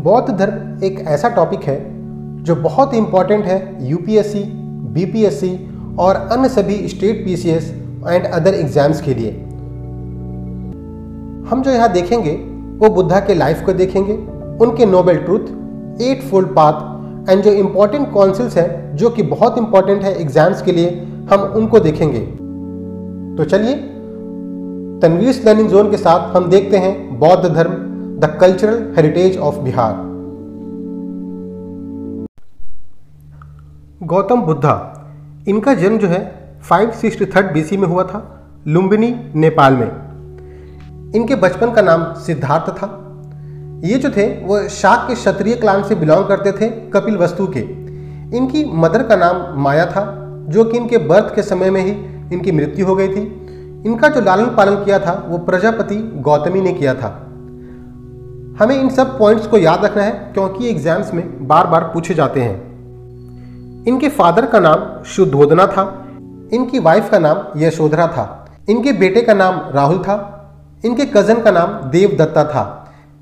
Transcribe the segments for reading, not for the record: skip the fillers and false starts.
बौद्ध धर्म एक ऐसा टॉपिक है जो बहुत इम्पॉर्टेंट है यूपीएससी, बीपीएससी और अन्य सभी state PCS and other exams के लिए। हम जो यहाँ देखेंगे वो बुद्धा के लाइफ को देखेंगे, उनके noble truth, 8 fold path and जो इम्पोर्टेंट काउंसिल्स हैं जो कि बहुत इम्पॉर्टेंट है एग्जाम्स के लिए, हम उनको देखेंगे। तो चलिए तनवीर लर्निंग जोन के साथ हम देखते हैं बौद्ध धर्म, the cultural heritage of Bihar. Gautam Buddha, इनका जन्म जो है 563 बीसी में हुआ था, लुम्बिनी, नेपाल में। इनके बचपन का नाम सिद्धार्थ था। ये जो थे वो शाक के क्षत्रिय क्लान से बिलोंग करते थे, कपिलवस्तु के। इनकी मदर का नाम माया था, जो कि इनके बर्थ के समय में ही इनकी मृत्यु हो गई थी। इनका जो लालन पालन किया था वो प्रजापति गौतमी ने किया था। हमें इन सब पॉइंट्स को याद रखना है क्योंकि एग्जाम्स में बार बार पूछे जाते हैं। इनके फादर का नाम शुद्धोदना था, इनकी वाइफ का नाम यशोधरा था, इनके बेटे का नाम राहुल था, इनके कजन का नाम देवदत्ता था।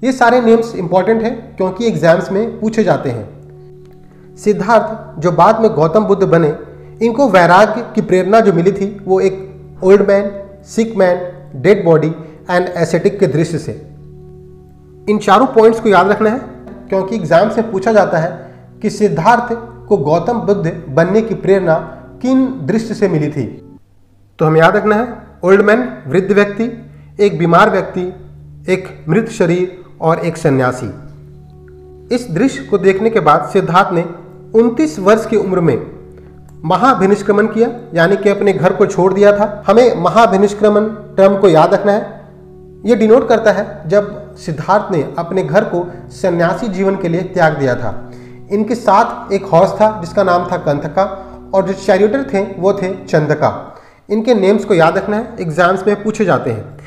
ये सारे नेम्स इंपॉर्टेंट हैं क्योंकि एग्जाम्स में पूछे जाते हैं। सिद्धार्थ जो बाद में गौतम बुद्ध बने, इनको वैराग्य की प्रेरणा जो मिली थी वो एक old man, sick man, dead body and ascetic के दृश्य से। इन चारों पॉइंट्स को याद रखना है क्योंकि एग्जाम से पूछा जाता है कि सिद्धार्थ को गौतम बुद्ध बनने की प्रेरणा किन दृश्य से मिली थी। तो हमें याद रखना है ओल्ड मैन वृद्ध व्यक्ति, एक बीमार व्यक्ति, एक मृत शरीर और एक सन्यासी। इस दृश्य को देखने के बाद सिद्धार्थ ने 29 वर्ष की उम्र में महाभिनिष्क्रमण किया, यानी कि अपने घर को छोड़ दिया था। हमें महाभिनिष्क्रमण टर्म को याद रखना है। यह डिनोट करता है जब सिद्धार्थ ने अपने घर को सन्यासी जीवन के लिए त्याग दिया था। इनके साथ एक हॉर्स था जिसका नाम था कंथका और जो चैरियटर थे वो थे चंदका। इनके नेम्स को याद रखना है, एग्जाम्स में पूछे जाते हैं।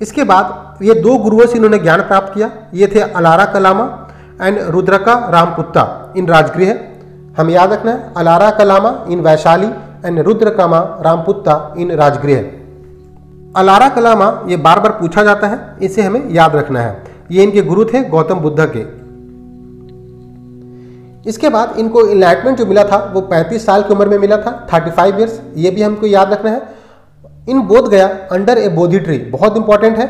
इसके बाद ये 2 गुरुओं से इन्होंने ज्ञान प्राप्त किया। ये थे अलारा कलामा एंड रुद्रका रामपुत्ता इन राजगृह। हमें याद रखना है Alara Kalama in Vaishali and Rudrakama Ramaputta in Rajgriha. Alara Kalama ये बार बार पूछा जाता है, इसे हमें याद रखना है। ये इनके गुरु थे गौतम बुद्ध के। इसके बाद इनको इनलाइटमेंट जो मिला था वो 35 साल की उम्र में मिला था, 35 ईयर्स। ये भी हमको याद रखना है। इन बोध गया अंडर ए बोधि ट्री, बहुत इंपॉर्टेंट है।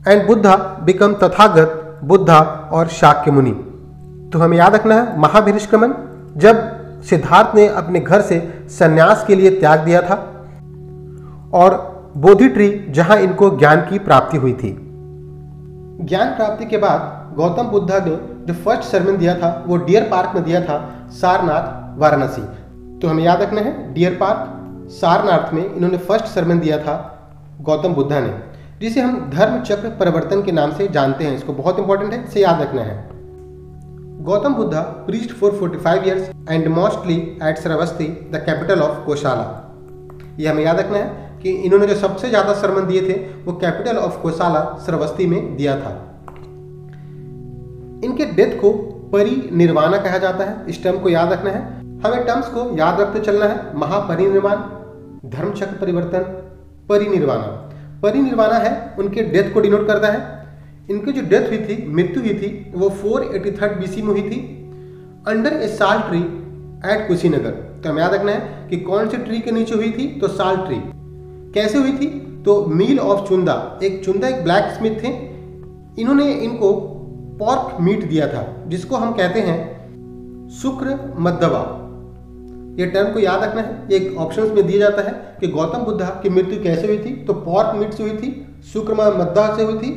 एंड बुद्धा बिकम तथागत बुद्धा और शाक्य मुनि। तो हमें याद रखना है महाभिनिष्क्रमण, जब सिद्धार्थ ने अपने घर से सन्यास के लिए त्याग दिया था, और बोधि ट्री जहां इनको ज्ञान की प्राप्ति हुई थी। ज्ञान प्राप्ति के बाद गौतम बुद्धा ने जो फर्स्ट सरमन दिया था वो डियर पार्क में दिया था, सारनाथ, वाराणसी। तो हमें याद रखना है डियर पार्क, सारनाथ में इन्होंने फर्स्ट सरमन दिया था गौतम बुद्धा ने, जिसे हम धर्म चक्र परिवर्तन के नाम से जानते हैं। इसको बहुत इंपॉर्टेंट है, इसे याद रखना है। Gautam Buddha preached for 45 years and mostly at Shravasti, the capital of कोशाला। ये हमें याद रखना है कि इन्होंने जो सबसे ज्यादा सरमन दिए थे वो कैपिटल ऑफ कोशाला, श्रावस्ती में दिया था। इनके डेथ को परिनिर्वाणा कहा जाता है। इस टर्म को याद रखना है। हमें टर्म्स को याद रखते चलना है। महापरिनिर्वाण, धर्मचक्र परिवर्तन, परिनिर्वाणा। परिनिर्वाणा है उनके डेथ को डिनोट करता है। इनकी जो डेथ हुई थी, मृत्यु हुई थी, वो 483 बीसी में हुई थी under a sal tree eight Kushinagar. तो हमें याद रखना है कि कौन से ट्री के नीचे हुई थी, तो साल ट्री। कैसे हुई थी, तो मील ऑफ चुंदा, एक ब्लैक स्मिथ थे, इन्होंने इनको पॉर्क मीट दिया था जिसको हम कहते हैं शुक्र मद्दवा। ये टर्म को याद रखना है। एक ऑप्शंस में दिया जाता है कि गौतम बुद्धा की मृत्यु कैसे हुई थी, तो पॉर्क मीट से हुई थी, शुक्र मद्दा से हुई थी,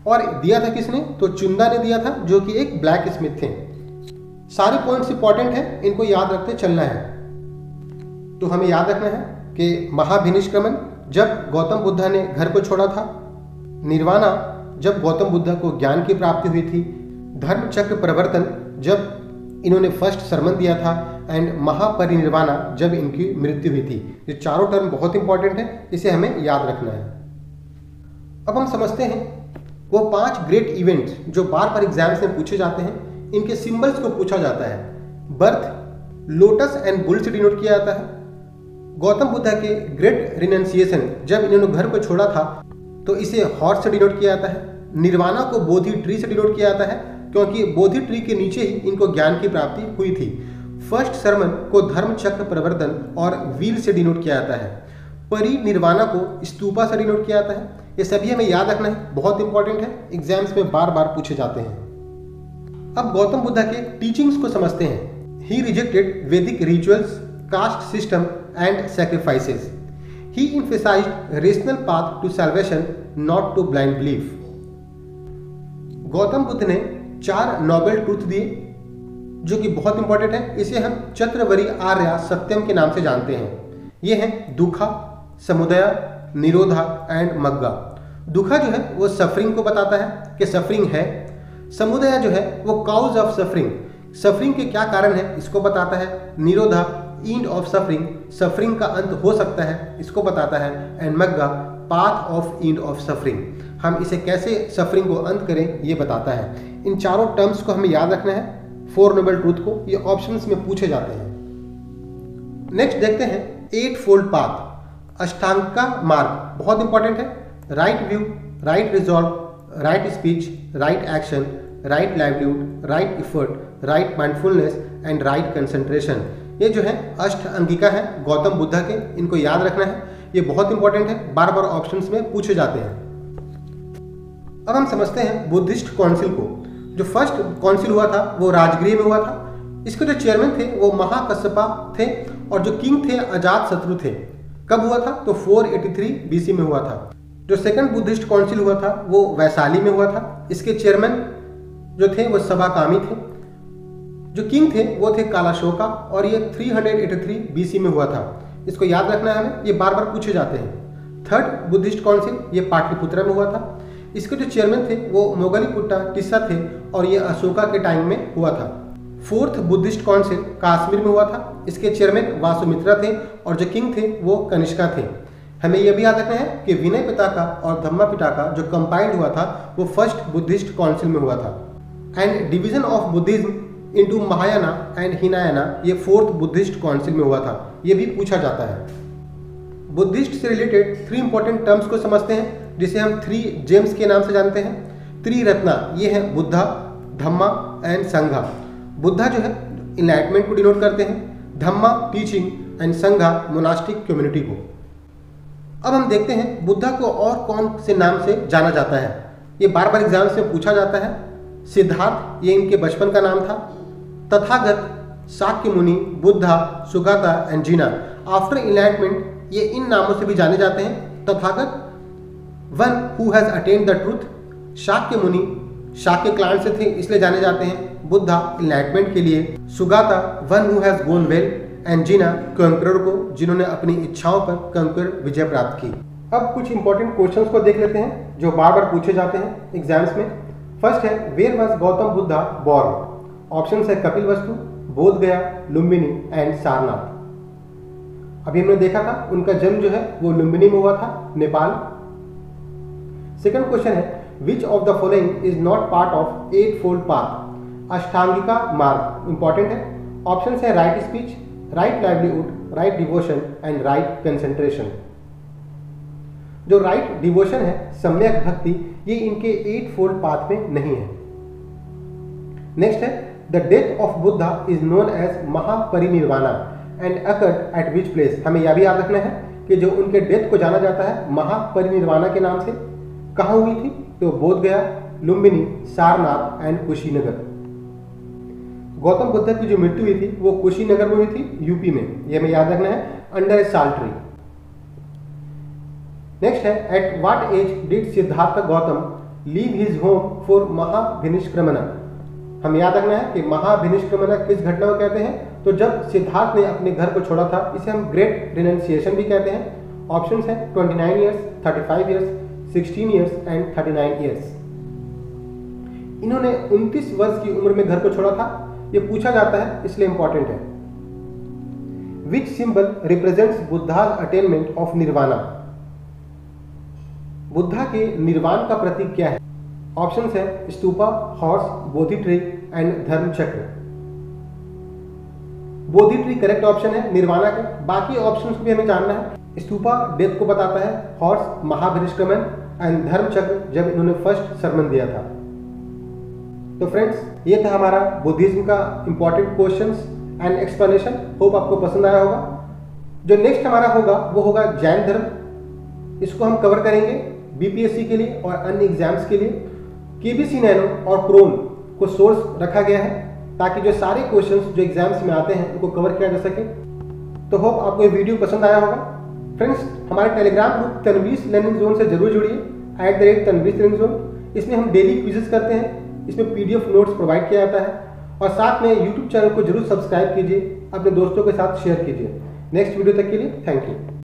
और दिया था किसने, तो चुंदा ने दिया था जो कि एक ब्लैक स्मिथ थे। सारे पॉइंट्स इंपॉर्टेंट हैं, इनको याद रखते चलना है। तो हमें याद रखना है कि महाभिनिष्क्रमण जब गौतम बुद्धा ने घर को छोड़ा था, निर्वाणा जब गौतम बुद्धा को ज्ञान की प्राप्ति हुई थी, धर्म चक्र परिवर्तन जब इन्होंने फर्स्ट सरमन दिया था, एंड महापरिनिर्वाणा जब इनकी मृत्यु हुई थी। ये चारों टर्म बहुत इंपॉर्टेंट है, इसे हमें याद रखना है। अब हम समझते हैं वो 5 ग्रेट इवेंट्स जो बार बार एग्जाम्स में पूछे जाते हैं। इनके सिंबल्स को पूछा जाता है। बर्थ लोटस एंड बुल से डिनोट किया जाता है। गौतम बुद्धा के ग्रेट रिनंसिएशन जब इन्होंने घर को छोड़ा था तो इसे हॉर्स से डिनोट किया जाता है। निर्वाणा को बोधि ट्री से डिनोट किया जाता है। क्योंकि बोधि ट्री के नीचे ही इनको ज्ञान की प्राप्ति हुई थी। फर्स्ट सरमन को धर्म चक्र प्रवर्तन और व्हील से डिनोट किया जाता है। परिनिर्वाणा को स्तूपा से डिनोट किया जाता है। ये सभी हमें याद रखना है, बहुत इंपॉर्टेंट है, एग्जाम्स में बार बार पूछे जाते हैं। अब गौतम बुद्धा के टीचिंग्स को समझते हैं। He rejected Vedic rituals, caste system and sacrifices. He emphasized rational path to salvation, not to blind belief. Gautam Buddha ने 4 नोबेल ट्रूथ दिए जो कि बहुत इंपॉर्टेंट है। इसे हम चतुर्वरी आर्या सत्यम के नाम से जानते हैं। ये हैं दुखा, समुदय, निरोधा एंड मग्गा। दुखा जो है वो सफरिंग को बताता है कि सफरिंग है। समुदय जो है वो काउज ऑफ सफरिंग, सफरिंग के क्या कारण है इसको बताता है। निरोधा एंड ऑफ सफरिंग, सफरिंग का अंत हो सकता है इसको बताता है। एंड मग्गा path of end of suffering, हम इसे कैसे सफरिंग को अंत करें ये बताता है। इन चारों टर्म्स को हमें याद रखना है। 4 नोबेल ट्रूथ को ये ऑप्शंस में पूछे जाते हैं। नेक्स्ट देखते हैं 8 फोल्ड पाथ, अष्टांग का मार्ग, बहुत इंपॉर्टेंट है। Right view, right resolve, right speech, right action, right livelihood, right effort, right mindfulness and right concentration. ये जो है अष्ट अंगिका है गौतम बुद्धा के, इनको याद रखना है, ये बहुत इंपॉर्टेंट है, बार बार ऑप्शंस में पूछे जाते हैं। अब हम समझते हैं बुद्धिस्ट काउंसिल को। जो फर्स्ट काउंसिल हुआ था वो राजगृह में हुआ था। इसके जो चेयरमैन थे वो महाकश्यपा थे और जो किंग थे अजात शत्रु थे। कब हुआ था? तो 483 BC में हुआ था। जो सेकंड बुद्धिस्ट काउंसिल हुआ था वो वैशाली में हुआ था। इसके चेयरमैन जो थे वो सभाकामी थे। जो किंग थे वो थे कालाशोका और ये 383 BC में हुआ था। इसको याद रखना है हमें, ये बार बार पूछे जाते हैं। थर्ड बुद्धिस्ट काउंसिल ये पाटलिपुत्रा में हुआ था। इसके जो चेयरमैन थे वो मोगलीपुट्टा टिस्सा थे और ये अशोका के टाइम में हुआ था। फोर्थ बुद्धिस्ट काउंसिल कश्मीर में हुआ था। इसके चेयरमैन वासुमित्रा थे और जो किंग थे वो कनिष्का थे। हमें यह भी याद रखना है कि विनय पिटका और धम्मा पिटका जो कंपाइल्ड हुआ था वो फर्स्ट बुद्धिस्ट काउंसिल में हुआ था। And division of Buddhism into Mahayana and Hinayana ये 4th बुद्धिस्ट काउंसिल में हुआ था। ये भी पूछा जाता है। बुद्धिस्ट से रिलेटेड 3 इंपॉर्टेंट टर्म्स को समझते हैं जिसे हम 3 जेम्स के नाम से जानते हैं। त्रिरत्ना ये है बुद्धा, धम्मा एंड संघा। बुद्धा जो है इनलाइटमेंट को डिनोट करते हैं, धम्मा टीचिंग एंड संघा मोनास्टिक कम्युनिटी को। अब हम देखते हैं बुद्धा को और कौन से नाम से जाना जाता है। ये बार बार एग्जाम्स में पूछा जाता है। सिद्धार्थ ये इनके बचपन का नाम था। Tathagata, Shakya Muni, Buddha, Sugata and Jina. After enlightenment ये इन नामों से भी जाने जाते हैं। Tathagata one who has attained the truth, Shakya Muni Shakya clan से थे इसलिए जाने जाते हैं। बुद्धा इनलाइटमेंट के लिए, Sugata one who has gone well and Jina conqueror को जिन्होंने अपनी इच्छाओं पर कंकर विजय प्राप्त की। अब कुछ इंपॉर्टेंट क्वेश्चंस को देख लेते हैं जो बार बार पूछे जाते हैं एग्जाम्स में। फर्स्ट है where was Gautam Buddha born. Option है कपिलवस्तु, बोध गया, लुम्बिनी एंड सारनाथ। अभी हमने देखा था उनका जन्म जो है वो लुम्बिनी में हुआ था, नेपाल। सेकंड क्वेश्चन है which of the following is not part of 8 fold path, Ashtangika Marga. Important है। ऑप्शन है right speech, right livelihood, right devotion and right concentration. जो राइट डिवोशन है, सम्यक भक्ति, ये इनके 8 फोल्ड पाथ में नहीं है। नेक्स्ट है the death of Buddha is known as Mahaparinirvana and occurred at which place. हमें यह भी याद रखना है कि जो उनके डेथ को जाना जाता है महापरिनिर्वाणा के नाम से, कहाँ हुई थी? तो बोध गया, लुम्बिनी, सारनाथ एंड कुशीनगर। गौतम बुद्ध की जो मृत्यु हुई थी वो कुशीनगर में हुई थी, यूपी में। ये हमें याद रखना है, under a sal tree. Next है at what age did Siddhartha Gautam leave his home for Mahabhinishkramana. हम याद रखना है कि महाभिनिष्क्रमण किस घटना को कहते हैं? तो जब सिद्धार्थ ने अपने घर को छोड़ा था, इसे हम ग्रेट रिनंसिएशन भी कहते हैं। ऑप्शंस हैं 29 years, 35 years, 16 years and 39 years. इन्होंने 29 वर्ष की उम्र में घर को छोड़ा था। ये पूछा जाता है इसलिए इंपॉर्टेंट है। Which symbol represents Buddha's attainment of nirvana. Buddha के निर्वाण का प्रतीक क्या है? ऑप्शंस है stupa, horse, Bodhi tree and Dharma Chakra. Bodhi tree correct option है निर्वाणा का। बाकी ऑप्शंस भी हमें जानना है। स्तूपा डेथ को बताता है, हॉर्स महाभिनिष्क्रमण एंड धर्म चक्र जब इन्होंने फर्स्ट सरमन दिया था। तो फ्रेंड्स, ये था हमारा बुद्धिज्म का important questions and explanation. Hope आपको पसंद आया होगा। जो नेक्स्ट हमारा होगा वो होगा जैन धर्म। इसको हम कवर करेंगे बीपीएससी के लिए और अन्य एग्जाम्स के लिए। केबीसी नैनो और क्रोन को सोर्स रखा गया है ताकि जो सारे क्वेश्चंस जो एग्जाम्स में आते हैं उनको कवर किया जा सके। तो होप आपको ये वीडियो पसंद आया होगा। फ्रेंड्स, हमारे Telegram group Tanveer learning zone से जरूर जुड़िए @तनवीर लर्निंग जोन। इसमें हम डेली क्विजेस करते हैं, इसमें पीडीएफ नोट्स प्रोवाइड किया जाता है और साथ में यूट्यूब चैनल को जरूर सब्सक्राइब कीजिए, अपने दोस्तों के साथ शेयर कीजिए। नेक्स्ट वीडियो तक के लिए थैंक यू।